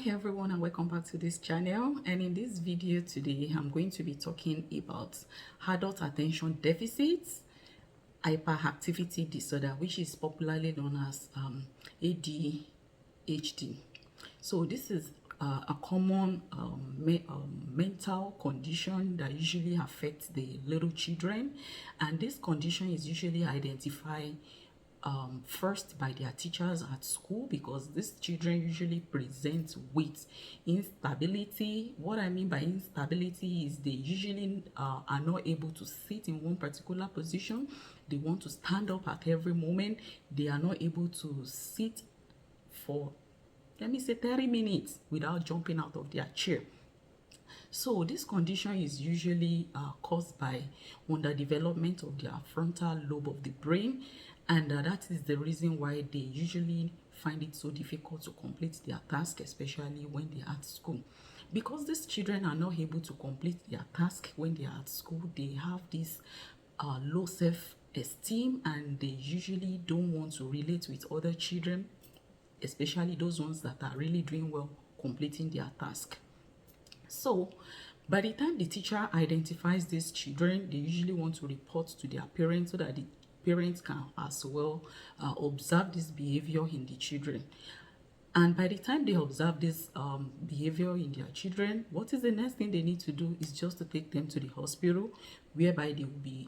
Hi everyone, and welcome back to this channel. And in this video today I'm going to be talking about adult attention deficits hyperactivity disorder, which is popularly known as ADHD. So this is a common mental condition that usually affects the little children, and this condition is usually identified first by their teachers at school, because these children usually present with instability. What I mean by instability is they usually are not able to sit in one particular position. They want to stand up at every moment. They are not able to sit for, let me say, 30 minutes without jumping out of their chair. So this condition is usually caused by underdevelopment of their frontal lobe of the brain, and that is the reason why they usually find it so difficult to complete their task, especially when they are at school. Because these children are not able to complete their task when they are at school, they have this low self-esteem, and they usually don't want to relate with other children, especially those ones that are really doing well completing their task. So by the time the teacher identifies these children, they usually want to report to their parents so that the parents can as well observe this behavior in the children. And by the time they observe this behavior in their children, what is the next thing they need to do is just to take them to the hospital, whereby they will be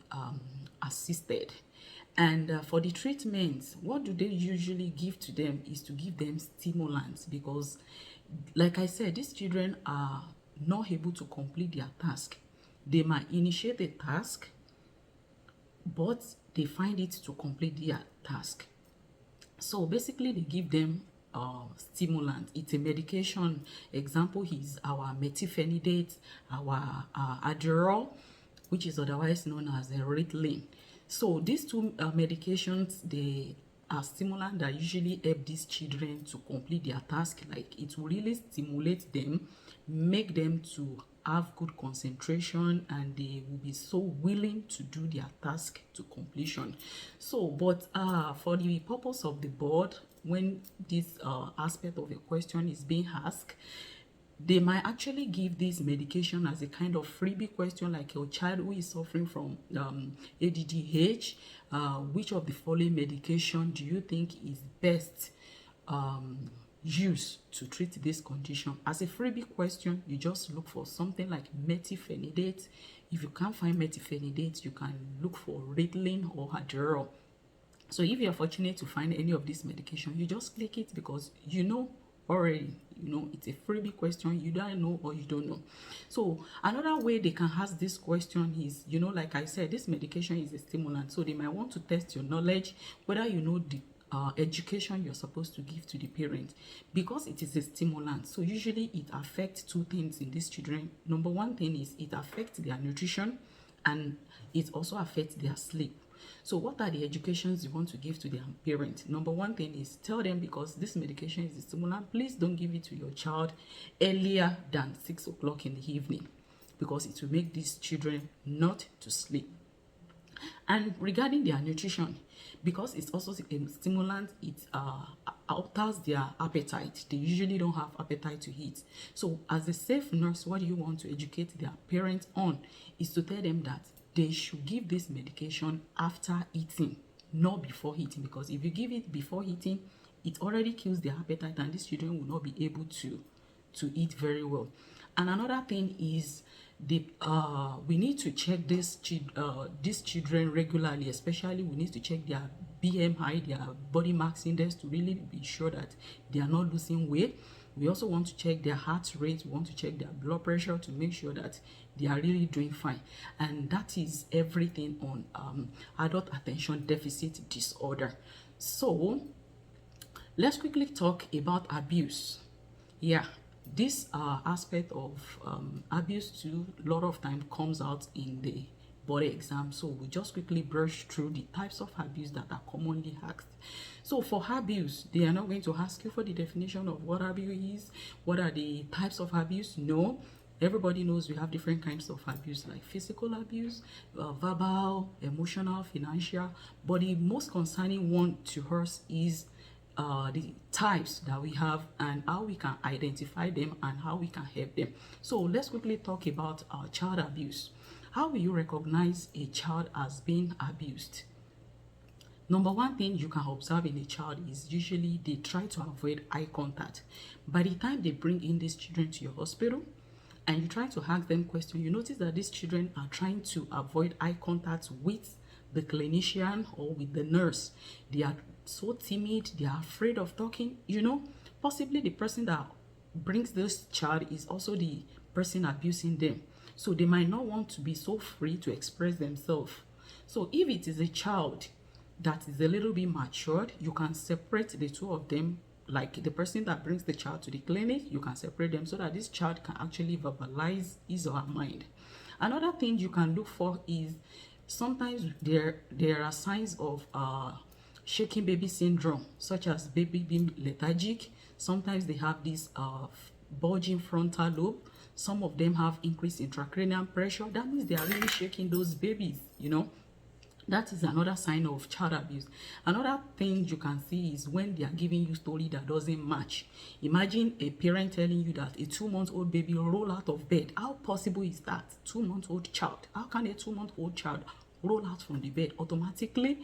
assisted. And for the treatment, what do they usually give to them is to give them stimulants, because like I said, these children are not able to complete their task. They might initiate a task, but they find it to complete their task. So basically they give them stimulant. It's a medication. Example is our Methylphenidate, our Adderall, which is otherwise known as a Ritalin. So these two medications, they are stimulants that usually help these children to complete their task. Like, it will really stimulate them, make them to have good concentration, and they will be so willing to do their task to completion. So but for the purpose of the board, when this aspect of a question is being asked, they might actually give this medication as a kind of freebie question, like your child who is suffering from ADHD, which of the following medication do you think is best used to treat this condition? As a freebie question, you just look for something like Methylphenidate. If you can't find Methylphenidate, you can look for Ritalin or Adderall. So if you're fortunate to find any of these medication, you just click it, because you know already, it's a freebie question. You don't know or you don't know. So another way they can ask this question is, like I said, this medication is a stimulant, so they might want to test your knowledge, whether you know the education you're supposed to give to the parent, because it is a stimulant. So usually it affects two things in these children. Number one thing is it affects their nutrition, and it also affects their sleep. So what are the educations you want to give to their parent? Number one thing is, tell them, because this medication is a stimulant, please don't give it to your child earlier than 6 o'clock in the evening, because it will make these children not to sleep. And regarding their nutrition, because it's also a stimulant, it alters their appetite. They usually don't have appetite to eat. So as a safe nurse, what you want to educate their parents on is to tell them that they should give this medication after eating, not before eating, because if you give it before eating, it already kills their appetite, and these children will not be able to eat very well. And another thing is, we need to check these children regularly. Especially we need to check their BMI, their body mass index, to really be sure that they are not losing weight. We also want to check their heart rate. We want to check their blood pressure to make sure that they are really doing fine. And that is everything on adult attention deficit disorder. So let's quickly talk about abuse. Yeah, this aspect of abuse too, a lot of time comes out in the body exam. So we just quickly brush through the types of abuse that are commonly asked. So for abuse, they are not going to ask you for the definition of what abuse is. What are the types of abuse? No. Everybody knows we have different kinds of abuse, like physical abuse, verbal, emotional, financial. But the most concerning one to us is the types that we have and how we can identify them and how we can help them. So let's quickly talk about child abuse. How will you recognize a child as being abused? Number one thing you can observe in a child is usually they try to avoid eye contact. By the time they bring in these children to your hospital and you try to ask them questions, you notice that these children are trying to avoid eye contact with the clinician or with the nurse. They are so timid, they are afraid of talking. Possibly the person that brings this child is also the person abusing them. So they might not want to be so free to express themselves. So if it is a child that is a little bit matured, you can separate the two of them. Like the person that brings the child to the clinic, you can separate them so that this child can actually verbalize his or her mind. Another thing you can look for is sometimes there are signs of shaking baby syndrome, such as baby being lethargic. Sometimes they have this bulging frontal lobe. Some of them have increased intracranial pressure. That means they are really shaking those babies. That is another sign of child abuse. Another thing you can see is when they are giving you story that doesn't match. Imagine a parent telling you that a 2-month-old baby will roll out of bed. How possible is that? 2-month-old child. How can a 2-month-old child roll out from the bed automatically?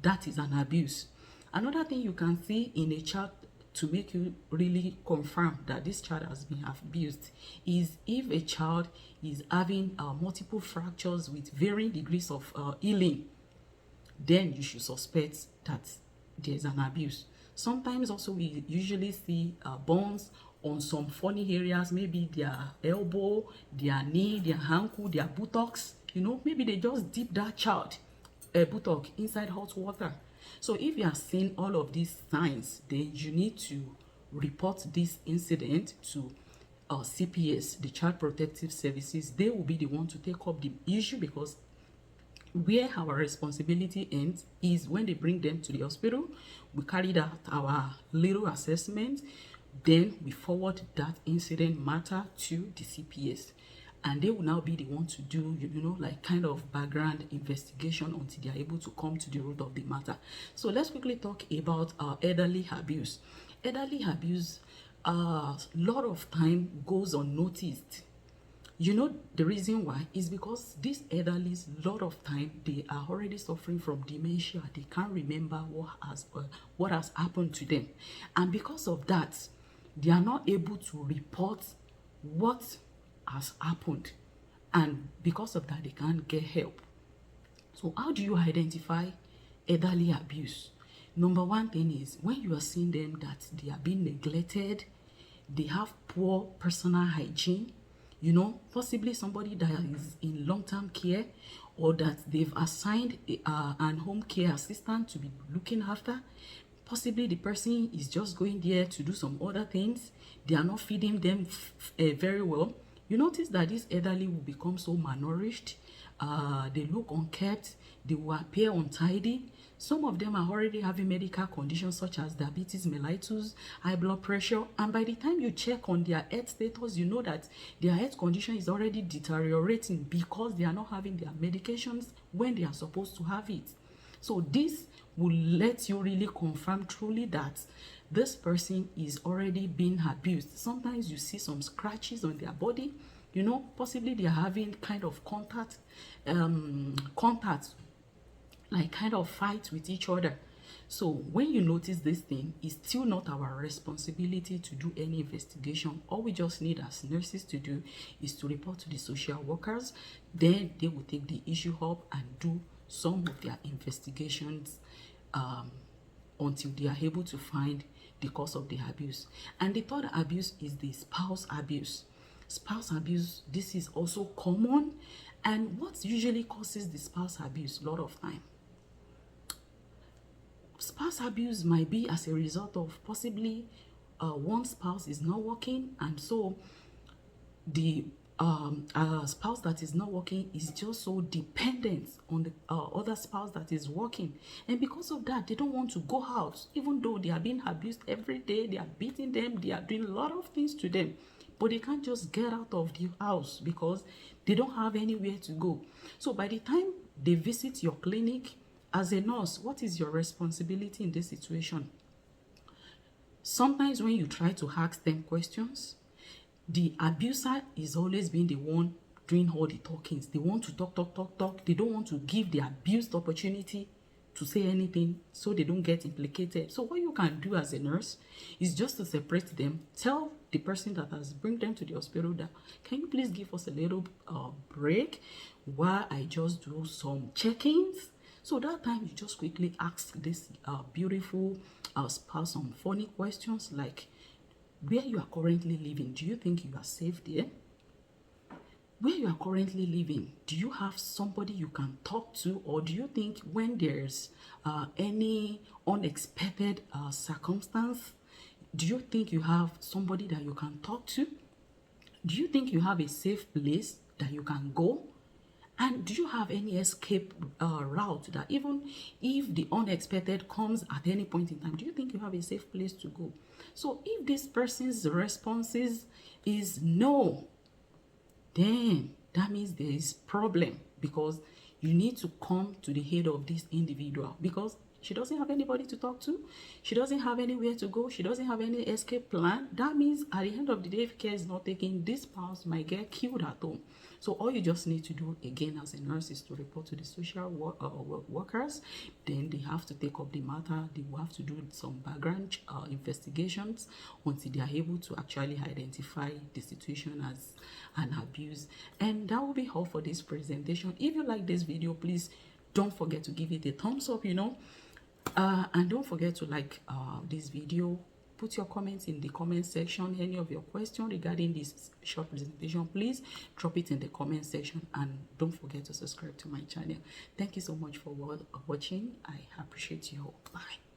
That is an abuse. Another thing you can see in a child to make you really confirm that this child has been abused is if a child is having multiple fractures with varying degrees of healing. Then you should suspect that there's an abuse. Sometimes also we usually see burns on some funny areas, maybe their elbow, their knee, their ankle, their buttocks. Maybe they just dip that child buttock inside hot water. So if you are seeing all of these signs, then you need to report this incident to CPS, the Child Protective Services. They will be the one to take up the issue, because where our responsibility ends is when they bring them to the hospital. We carried out our little assessment, then we forward that incident matter to the CPS, and they will now be the one to do like kind of background investigation until they are able to come to the root of the matter. So let's quickly talk about elderly abuse. Elderly abuse lot of time goes unnoticed. The reason why is because these elderlies, lot of time, they are already suffering from dementia. They can't remember what has happened to them. And because of that, they are not able to report what has happened. And because of that, they can't get help. So how do you identify elderly abuse? Number one thing is when you are seeing them that they are being neglected, they have poor personal hygiene, possibly somebody that is in long-term care, or that they've assigned an home care assistant to be looking after. Possibly the person is just going there to do some other things. They are not feeding them very well. You notice that this elderly will become so malnourished. They look unkept. They will appear untidy. Some of them are already having medical conditions such as diabetes mellitus, high blood pressure, and by the time you check on their health status, you know that their health condition is already deteriorating because they are not having their medications when they are supposed to have it. So this will let you really confirm truly that this person is already being abused. Sometimes you see some scratches on their body, possibly they are having kind of contact, like kind of fight with each other. So when you notice this thing, it's still not our responsibility to do any investigation. All we just need as nurses to do is to report to the social workers. Then they will take the issue up and do some of their investigations until they are able to find the cause of the abuse. And the third abuse is the spouse abuse. Spouse abuse, this is also common. And what usually causes the spouse abuse? A lot of time, spouse abuse might be as a result of possibly one spouse is not working, and so the spouse that is not working is just so dependent on the other spouse that is working, and because of that they don't want to go out, even though they are being abused every day. They are beating them, they are doing a lot of things to them, but they can't just get out of the house because they don't have anywhere to go. So by the time they visit your clinic, as a nurse, what is your responsibility in this situation? Sometimes when you try to ask them questions, the abuser is always being the one doing all the talkings. They want to talk, talk, talk, talk. They don't want to give the abused opportunity to say anything so they don't get implicated. So what you can do as a nurse is just to separate them. Tell the person that has bring them to the hospital that, can you please give us a little break while I just do some check-ins? So that time you just quickly ask this beautiful spouse some funny questions like, where you are currently living, do you think you are safe there? Where you are currently living, do you have somebody you can talk to, or do you think when there's any unexpected circumstance, do you think you have somebody that you can talk to? Do you think you have a safe place that you can go? And do you have any escape route that even if the unexpected comes at any point in time, do you think you have a safe place to go? So if this person's responses is no, then that means there is problem, because you need to come to the head of this individual, because she doesn't have anybody to talk to, she doesn't have anywhere to go, she doesn't have any escape plan. That means at the end of the day, if care is not taken, this spouse might get killed at home. So all you just need to do again as a nurse is to report to the social workers. Then they have to take up the matter. They will have to do some background investigations until they are able to actually identify the situation as an abuse. And that will be all for this presentation. If you like this video, please don't forget to give it a thumbs up, and don't forget to like this video. Put your comments in the comment section. Any of your questions regarding this short presentation, please drop it in the comment section, and don't forget to subscribe to my channel. Thank you so much for watching. I appreciate you all. Bye.